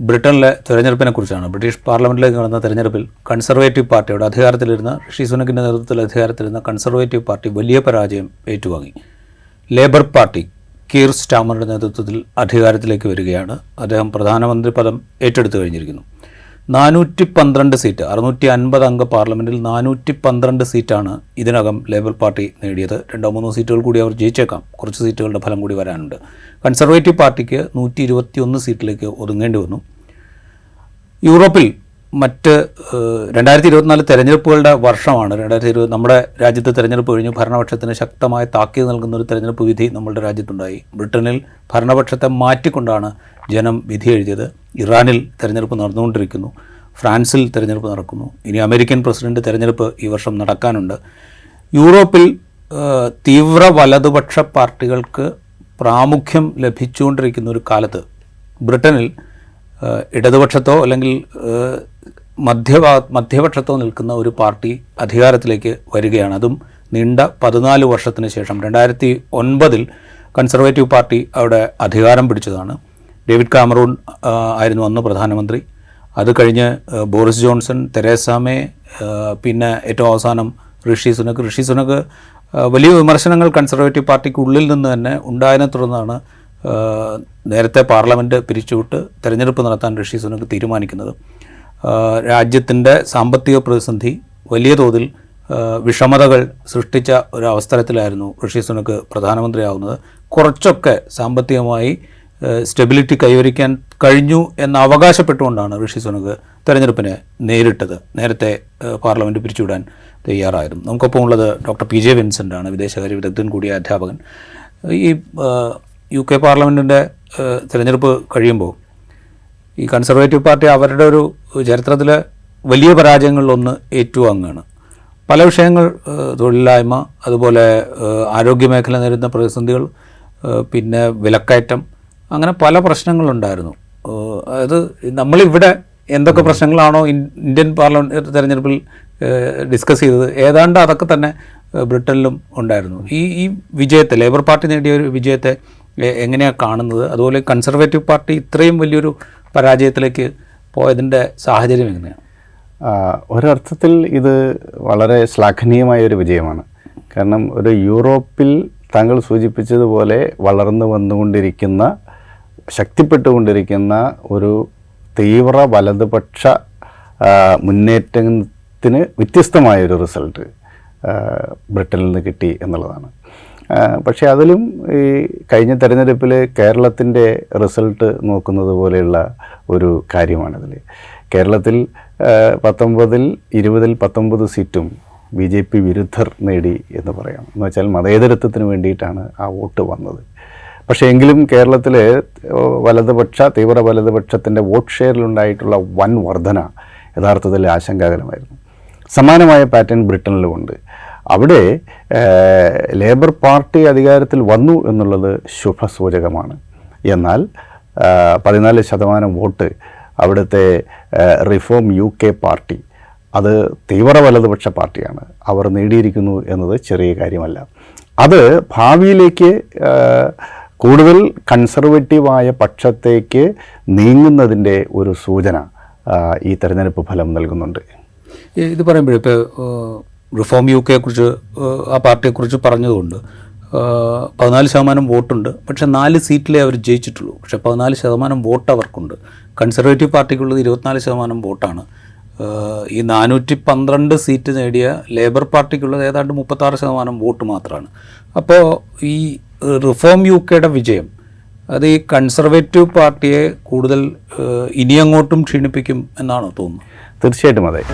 ബ്രിട്ടനിലെ തെരഞ്ഞെടുപ്പിനെക്കുറിച്ചാണ്. ബ്രിട്ടീഷ് പാർലമെൻറ്റിലേക്ക് നടന്ന തെരഞ്ഞെടുപ്പിൽ കൺസർവേറ്റീവ് പാർട്ടിയുടെ അധികാരത്തിലിരുന്ന ഋഷി സുനക്കിൻ്റെ നേതൃത്വത്തിൽ അധികാരത്തിലിരുന്ന കൺസർവേറ്റീവ് പാർട്ടി വലിയ പരാജയം ഏറ്റുവാങ്ങി. ലേബർ പാർട്ടി കീർ സ്റ്റാമറുടെ നേതൃത്വത്തിൽ അധികാരത്തിലേക്ക് വരികയാണ്. അദ്ദേഹം പ്രധാനമന്ത്രി പദം ഏറ്റെടുത്തു കഴിഞ്ഞിരിക്കുന്നു. 412 സീറ്റ്, 650 അംഗ പാർലമെൻറ്റിൽ 412 സീറ്റാണ് ഇതിനകം ലേബർ പാർട്ടി നേടിയത്. 2-3 സീറ്റുകൾ കൂടി അവർ ജയിച്ചേക്കാം. കുറച്ച് സീറ്റുകളുടെ ഫലം കൂടി വരാനുണ്ട്. കൺസർവേറ്റീവ് പാർട്ടിക്ക് 121 സീറ്റിലേക്ക് ഒതുങ്ങേണ്ടി വന്നു. യൂറോപ്പിൽ മറ്റ് 2024 തെരഞ്ഞെടുപ്പുകളുടെ വർഷമാണ്. 2020 നമ്മുടെ രാജ്യത്ത് തെരഞ്ഞെടുപ്പ് കഴിഞ്ഞ് ഭരണപക്ഷത്തിന് ശക്തമായ താക്കീത് നൽകുന്ന ഒരു തെരഞ്ഞെടുപ്പ് വിധി നമ്മളുടെ രാജ്യത്തുണ്ടായി. ബ്രിട്ടനിൽ ഭരണപക്ഷത്തെ മാറ്റിക്കൊണ്ടാണ് ജനം വിധി എഴുതിയത്. ഇറാനിൽ തെരഞ്ഞെടുപ്പ് നടന്നുകൊണ്ടിരിക്കുന്നു. ഫ്രാൻസിൽ തെരഞ്ഞെടുപ്പ് നടക്കുന്നു. ഇനി അമേരിക്കൻ പ്രസിഡന്റ് തെരഞ്ഞെടുപ്പ് ഈ വർഷം നടക്കാനുണ്ട്. യൂറോപ്പിൽ തീവ്ര വലതുപക്ഷ പാർട്ടികൾക്ക് പ്രാമുഖ്യം ലഭിച്ചുകൊണ്ടിരിക്കുന്ന ഒരു കാലത്ത് ബ്രിട്ടനിൽ ഇടതുപക്ഷത്തോ അല്ലെങ്കിൽ മധ്യപക്ഷത്തോ നിൽക്കുന്ന ഒരു പാർട്ടി അധികാരത്തിലേക്ക് വരികയാണ്. അതും നീണ്ട 14 വർഷത്തിന് ശേഷം 2009 കൺസർവേറ്റീവ് പാർട്ടി അവിടെ അധികാരം പിടിച്ചതാണ്. ഡേവിഡ് കാമറൂൺ ആയിരുന്നു അന്ന് പ്രധാനമന്ത്രി. അത് കഴിഞ്ഞ് ബോറിസ് ജോൺസൺ, തെരേസ മേ, പിന്നെ ഏറ്റവും അവസാനം ഋഷി സുനക് വലിയ വിമർശനങ്ങൾ കൺസർവേറ്റീവ് പാർട്ടിക്കുള്ളിൽ നിന്ന് തന്നെ ഉണ്ടായതിനെ തുടർന്നാണ് നേരത്തെ പാർലമെൻറ്റ് പിരിച്ചുവിട്ട് തെരഞ്ഞെടുപ്പ് നടത്താൻ ഋഷി സുനക് തീരുമാനിക്കുന്നത്. രാജ്യത്തിൻ്റെ സാമ്പത്തിക പ്രതിസന്ധി വലിയ തോതിൽ വിഷമതകൾ സൃഷ്ടിച്ച ഒരു അവസരത്തിലായിരുന്നു ഋഷി സുനക് പ്രധാനമന്ത്രിയാവുന്നത്. കുറച്ചൊക്കെ സാമ്പത്തികമായി സ്റ്റെബിലിറ്റി കൈവരിക്കാൻ കഴിഞ്ഞു എന്ന് അവകാശപ്പെട്ടുകൊണ്ടാണ് ഋഷി സുനക് തെരഞ്ഞെടുപ്പിനെ നേരിട്ടത്. നേരത്തെ പാർലമെൻറ്റ് പിരിച്ചുവിടാൻ തയ്യാറായിരുന്നു. നമുക്കൊപ്പം ഉള്ളത് ഡോക്ടർ PJ വിൻസെൻ്റ് ആണ്, വിദേശകാര്യ വിദഗ്ധൻ കൂടിയ അധ്യാപകൻ. ഈ UK പാർലമെൻറ്റിൻ്റെ തിരഞ്ഞെടുപ്പ് കഴിയുമ്പോൾ ഈ കൺസർവേറ്റീവ് പാർട്ടി അവരുടെ ഒരു ചരിത്രത്തിലെ വലിയ പരാജയങ്ങളിലൊന്ന് ഏറ്റുവാങ്ങുകയാണ്. പല വിഷയങ്ങൾ, തൊഴിലില്ലായ്മ, അതുപോലെ ആരോഗ്യമേഖല നേരിടുന്ന പ്രതിസന്ധികൾ, പിന്നെ വിലക്കയറ്റം, അങ്ങനെ പല പ്രശ്നങ്ങളുണ്ടായിരുന്നു. അതായത് നമ്മളിവിടെ എന്തൊക്കെ പ്രശ്നങ്ങളാണോ ഇന്ത്യൻ പാർലമെൻറ്റ് തെരഞ്ഞെടുപ്പിൽ ഡിസ്കസ് ചെയ്തത്, ഏതാണ്ട് അതൊക്കെ തന്നെ ബ്രിട്ടനിലും ഉണ്ടായിരുന്നു. ഈ വിജയത്തെ, ലേബർ പാർട്ടി നേടിയ ഒരു വിജയത്തെ എങ്ങനെയാണ് കാണുന്നത്? അതുപോലെ കൺസർവേറ്റീവ് പാർട്ടി ഇത്രയും വലിയൊരു പരാജയത്തിലേക്ക് പോയതിൻ്റെ സാഹചര്യം എങ്ങനെയാണ്? ഒരർത്ഥത്തിൽ ഇത് വളരെ ശ്ലാഘനീയമായൊരു വിജയമാണ്. കാരണം ഒരു യൂറോപ്പിൽ താങ്കൾ സൂചിപ്പിച്ചതുപോലെ വളർന്നു വന്നുകൊണ്ടിരിക്കുന്ന, ശക്തിപ്പെട്ടുകൊണ്ടിരിക്കുന്ന ഒരു തീവ്ര വലതുപക്ഷ മുന്നേറ്റത്തിന് വ്യത്യസ്തമായൊരു റിസൾട്ട് ബ്രിട്ടനിൽ നിന്ന് കിട്ടി എന്നുള്ളതാണ്. പക്ഷേ അതിലും ഈ കഴിഞ്ഞ തെരഞ്ഞെടുപ്പിൽ കേരളത്തിൻ്റെ റിസൾട്ട് നോക്കുന്നത് പോലെയുള്ള ഒരു കാര്യമാണിതിൽ. കേരളത്തിൽ 19 സീറ്റും BJP വിരുദ്ധർ നേടി എന്ന് പറയാം. എന്ന് വെച്ചാൽ മതേതരത്വത്തിന് വേണ്ടിയിട്ടാണ് ആ വോട്ട് വന്നത്. പക്ഷേ എങ്കിലും കേരളത്തിൽ തീവ്ര വലതുപക്ഷത്തിൻ്റെ വോട്ട് ഷെയറിലുണ്ടായിട്ടുള്ള വൻ വർധന യഥാർത്ഥത്തിൽ ആശങ്കാകരമായിരുന്നു. സമാനമായ പാറ്റേൺ ബ്രിട്ടനിലുമുണ്ട്. അവിടെ ലേബർ പാർട്ടി അധികാരത്തിൽ വന്നു എന്നുള്ളത് ശുഭസൂചകമാണ്. എന്നാൽ 14% വോട്ട് അവിടുത്തെ റിഫോം UK പാർട്ടി, അത് തീവ്ര വലതുപക്ഷ പാർട്ടിയാണ്, അവർ നേടിയിരിക്കുന്നു എന്നത് ചെറിയ കാര്യമല്ല. അത് ഭാവിയിലേക്ക് കൂടുതൽ കൺസർവേറ്റീവായ പക്ഷത്തേക്ക് നീങ്ങുന്നതിൻ്റെ ഒരു സൂചന ഈ തെരഞ്ഞെടുപ്പ് ഫലം നൽകുന്നുണ്ട്. ഇത് പറയുമ്പോഴേ ഇപ്പോൾ റിഫോം UKയെക്കുറിച്ച്, ആ പാർട്ടിയെക്കുറിച്ച് പറഞ്ഞതുകൊണ്ട് 14% വോട്ടുണ്ട്. പക്ഷേ 4 സീറ്റിലേ അവർ ജയിച്ചിട്ടുള്ളൂ. പക്ഷേ 14% വോട്ട് അവർക്കുണ്ട്. കൺസർവേറ്റീവ് പാർട്ടിക്കുള്ളത് 24% വോട്ടാണ്. ഈ 412 സീറ്റ് നേടിയ ലേബർ പാർട്ടിക്കുള്ളത് ഏതാണ്ട് 36% വോട്ട് മാത്രമാണ്. അപ്പോൾ ഈ റിഫോം UKയുടെ വിജയം അത് ഈ കൺസർവേറ്റീവ് പാർട്ടിയെ കൂടുതൽ ഇനിയങ്ങോട്ടും ക്ഷീണിപ്പിക്കും എന്നാണോ തോന്നുന്നത്? തീർച്ചയായിട്ടും അതെ.